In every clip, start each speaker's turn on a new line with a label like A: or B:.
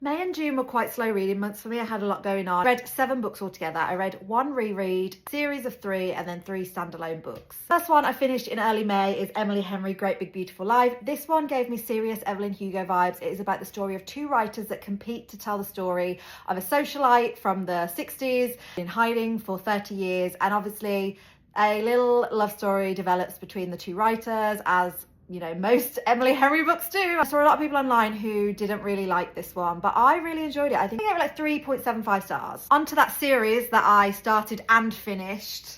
A: May and June were quite slow reading months for me. I had a lot going on. I read 7 books altogether. I read 1 reread, series of 3, and then 3 standalone books. First one I finished in early May is Emily Henry, Great Big Beautiful Life. This one gave me serious Evelyn Hugo vibes. It is about the story of 2 writers that compete to tell the story of a socialite from the 60s in hiding for 30 years. And obviously a little love story develops between the 2 writers, as you know, most Emily Henry books do. I saw a lot of people online who didn't really like this one, but I really enjoyed it. I think I gave it like 3.75 stars. On to that series that I started and finished.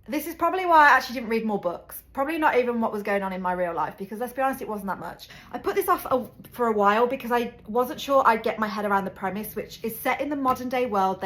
A: This is probably why I actually didn't read more books. Probably not even what was going on in my real life, because let's be honest, it wasn't that much. I put this off for a while because I wasn't sure I'd get my head around the premise, which is set in the modern day world.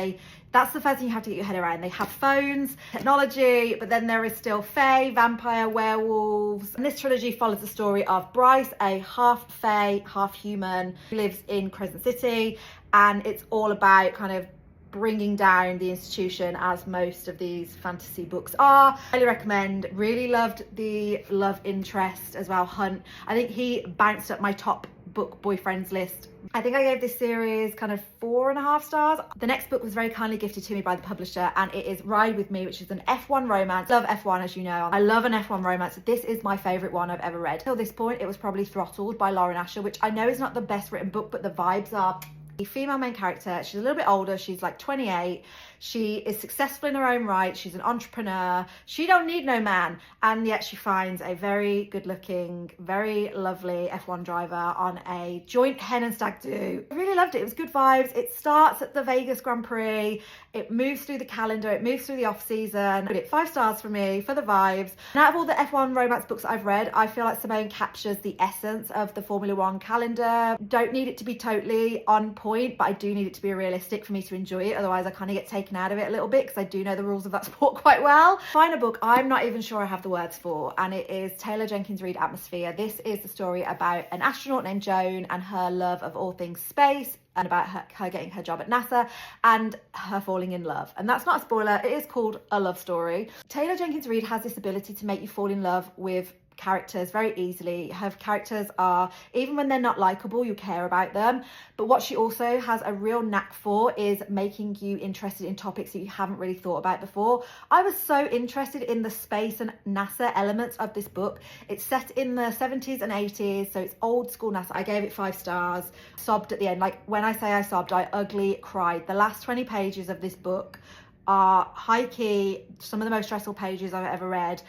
A: That's the first thing you have to get your head around. They have phones, technology, but then there is still fae, vampire, werewolves. And this trilogy follows the story of Bryce, a half fae, half human, who lives in Crescent City. And it's all about kind of bringing down the institution, as most of these fantasy books are. Highly recommend. Really loved the love interest as well, Hunt. I think he bounced up my top book boyfriends list. I think I gave this series kind of 4.5 stars. The next book was very kindly gifted to me by the publisher, and it is Ride With Me, which is an F1 romance. Love F1, as you know. I love an F1 romance. This is my favorite one I've ever read. Till this point, it was probably Throttled by Lauren Asher, which I know is not the best written book, but the vibes are. The female main character, she's a little bit older, she's like 28. She is successful in her own right, she's an entrepreneur, she don't need no man, and yet she finds a very good looking, very lovely F1 driver on a joint hen and stag do. I really loved it. It was good vibes. It starts at the Vegas Grand Prix, it moves through the calendar, it moves through the off season. I it 5 stars for me for the vibes. And out of all the F1 romance books I've read, I feel like Simone captures the essence of the Formula One calendar. Don't need it to be totally on point, but I do need it to be realistic for me to enjoy it. Otherwise I kind of get taken out of it a little bit, because I do know the rules of that sport quite well. Final book I'm not even sure I have the words for, and it is Taylor Jenkins Reid, Atmosphere. This is the story about an astronaut named Joan and her love of all things space, and about her getting her job at NASA and her falling in love. And that's not a spoiler, it is called a love story. Taylor Jenkins Reid has this ability to make you fall in love with characters very easily. Her characters are, even when they're not likable, you care about them. But what she also has a real knack for is making you interested in topics that you haven't really thought about before. I was so interested in the space and NASA elements of this book. It's set in the 70s and 80s, so it's old school NASA. I gave it 5 stars. Sobbed at the end. Like, when I say I sobbed, I ugly cried. The last 20 pages of this book are high key, some of the most stressful pages I've ever read.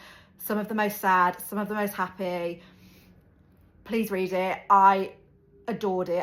A: Some of the most sad, some of the most happy. Please read it. I adored it.